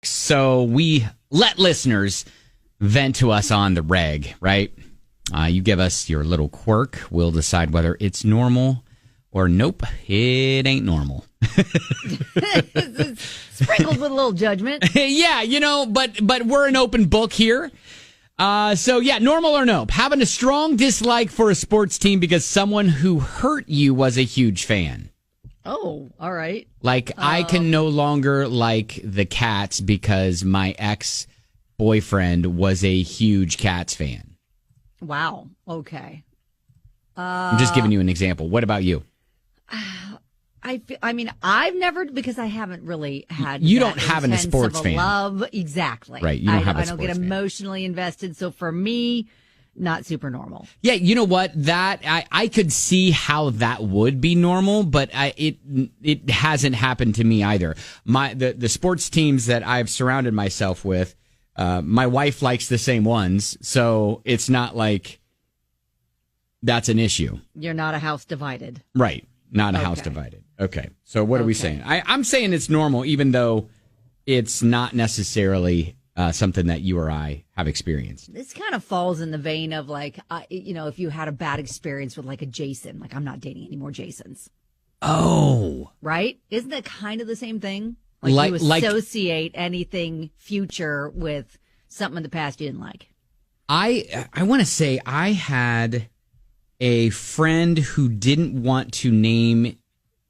So we let listeners vent to us on the reg, right? You give us your little quirk. We'll decide whether it's normal or nope, it ain't normal. Sprinkled with a little judgment. Yeah, but we're an open book here. So yeah, normal or nope. Having a strong dislike for a sports team because someone who hurt you was a huge fan. Oh, all right. Like, I can no longer like the Cats because my ex-boyfriend was a huge Cats fan. Wow. Okay. I'm just giving you an example. What about you? I mean, I've never, because I haven't really had. You don't have a sports fan. Love, exactly. Right. You don't have a sports fan. I don't get emotionally invested. So for me, not super normal. Yeah, you know what? That I could see how that would be normal, but it hasn't happened to me either. The sports teams that I've surrounded myself with, my wife likes the same ones, so it's not like that's an issue. You're not a house divided. Right. Not a house divided. Okay. So what are we saying? I'm saying it's normal, even though it's not necessarily something that you or I have experienced. This kind of falls in the vein of like, if you had a bad experience with like a Jason, like I'm not dating any more Jasons. Oh. Right? Isn't that kind of the same thing? Like you associate anything future with something in the past you didn't like. I want to say I had a friend who didn't want to name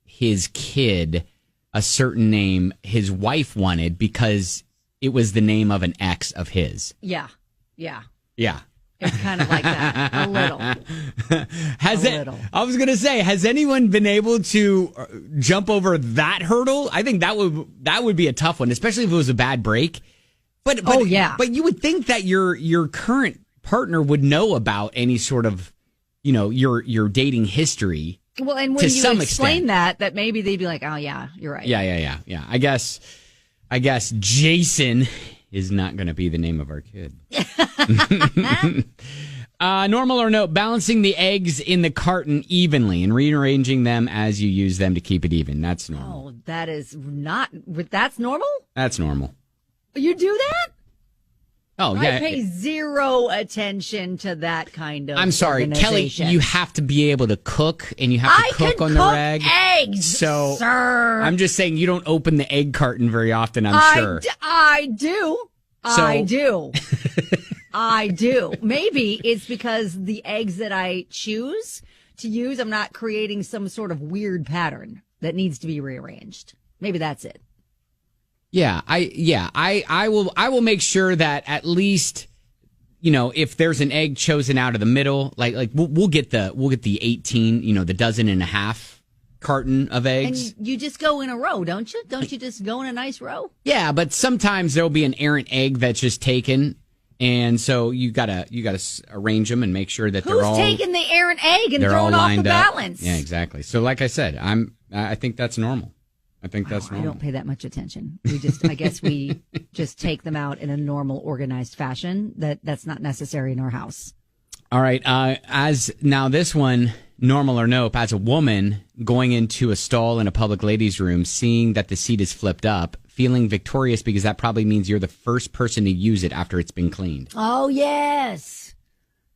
his kid a certain name his wife wanted because it was the name of an ex of his. Yeah. It's kind of like that. A little. I was going to say, has anyone been able to jump over that hurdle? I think that would be a tough one, especially if it was a bad break. But you would think that your current partner would know about any sort of, your dating history. Well, and when you explain that maybe they'd be like, oh yeah, you're right. Yeah. I guess Jason is not going to be the name of our kid. Normal or no, balancing the eggs in the carton evenly and rearranging them as you use them to keep it even. That's normal. Oh, that's normal? That's normal. You do that? Oh, yeah. I pay zero attention to that kind of I'm sorry, Kelly, you have to be able to cook, and you have to cook on the rag. Eggs, so, sir. I'm just saying you don't open the egg carton very often, I'm sure. I do. I do. Maybe it's because the eggs that I choose to use, I'm not creating some sort of weird pattern that needs to be rearranged. Maybe that's it. Yeah, I will make sure that at least, if there's an egg chosen out of the middle, like we'll get the 18, the dozen and a half carton of eggs. And you just go in a row, don't you? Don't you just go in a nice row? Yeah, but sometimes there'll be an errant egg that's just taken, and so you gotta arrange them and make sure that they're all taking the errant egg and throwing off the balance. Yeah, exactly. So like I said, I think that's normal. I think that's normal. I don't pay that much attention. I guess we just take them out in a normal, organized fashion. That's not necessary in our house. All right. As now this one, normal or nope, as a woman going into a stall in a public ladies' room, seeing that the seat is flipped up, feeling victorious because that probably means you're the first person to use it after it's been cleaned. Oh, yes.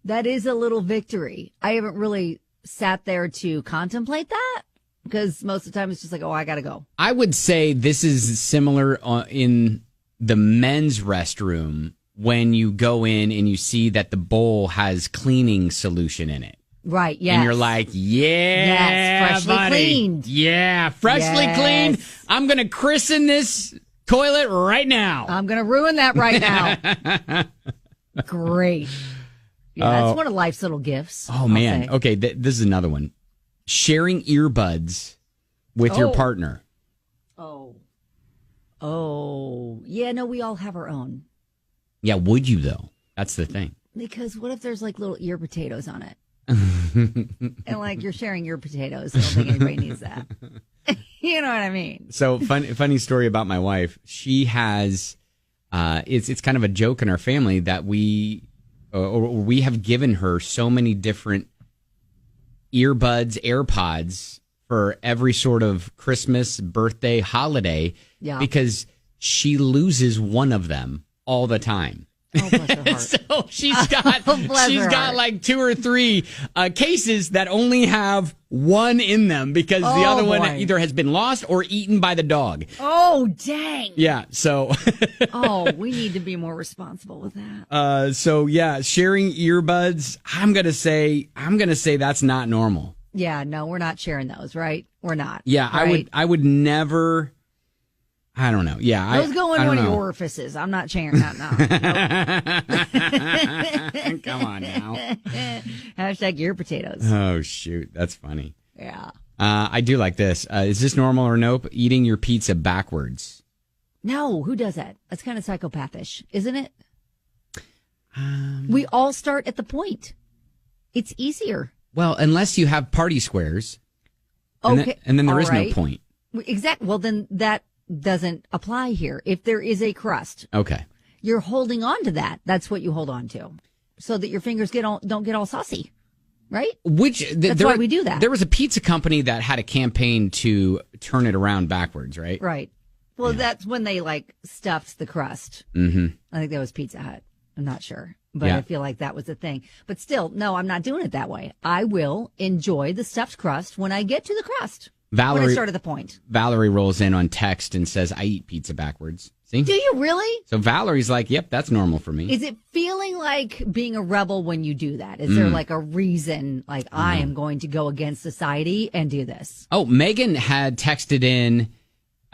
That is a little victory. I haven't really sat there to contemplate that. Because most of the time it's just like, I got to go. I would say this is similar in the men's restroom when you go in and you see that the bowl has cleaning solution in it. Right, yes. And you're like, yes, freshly cleaned. Yeah, freshly cleaned. I'm going to christen this toilet right now. I'm going to ruin that right now. Great. Yeah, that's one of life's little gifts. Oh, man. Okay, this is another one. Sharing earbuds with your partner. Yeah, no, we all have our own. Yeah, would you though? That's the thing. Because what if there's like little ear potatoes on it? And like you're sharing ear potatoes. I don't think anybody needs that. You know what I mean? So funny story about my wife. She has, it's kind of a joke in our family that we have given her so many different earbuds, AirPods for every sort of Christmas, birthday, holiday, because she loses one of them all the time. Oh, bless her heart. So she's got like 2 or 3 cases that only have one in them because the other one either has been lost or eaten by the dog. Oh, dang. Yeah. So. We need to be more responsible with that. Sharing earbuds. I'm gonna say that's not normal. Yeah. No, we're not sharing those, right? We're not. Yeah. Right? I would ne# I don't know. Yeah. Those go in one of your orifices. I'm not sharing that now. Nope. Come on now. Hashtag ear potatoes. Oh, shoot. That's funny. Yeah. I do like this. Is this normal or nope? Eating your pizza backwards. No. Who does that? That's kind of psychopathish, isn't it? We all start at the point. It's easier. Well, unless you have party squares. Okay. And then there is no point. Exactly. Well, then that doesn't apply here. If there is a crust, okay, you're holding on to that. That's what you hold on to, so that your fingers don't get all saucy, right? That's why we do that. There was a pizza company that had a campaign to turn it around backwards, right? Right. Well, that's when they stuffed the crust. Mm-hmm. I think that was Pizza Hut. I'm not sure, but I feel like that was the thing. But still, no, I'm not doing it that way. I will enjoy the stuffed crust when I get to the crust. When I start at the point. Valerie rolls in on text and says, I eat pizza backwards. See? Do you really? So Valerie's like, yep, that's normal for me. Is it feeling like being a rebel when you do that? Is there a reason, I am going to go against society and do this? Oh, Megan had texted in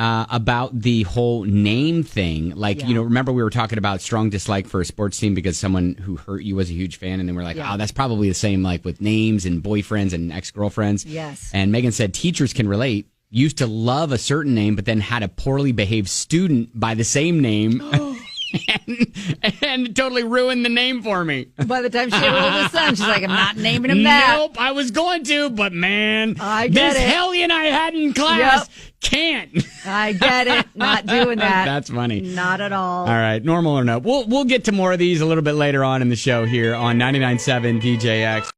about the whole name thing. Remember we were talking about strong dislike for a sports team because someone who hurt you was a huge fan, and then we're like, that's probably the same with names and boyfriends and ex-girlfriends. Yes. And Megan said teachers can relate. Used to love a certain name, but then had a poorly behaved student by the same name. And totally ruined the name for me. By the time she had her oldest son, she's like, I'm not naming him that. Nope, I was going to, but man, I get this it. hellion I had in class can't. I get it. Not doing that. That's funny. Not at all. All right, normal or no. We'll get to more of these a little bit later on in the show here on 99.7 DJX.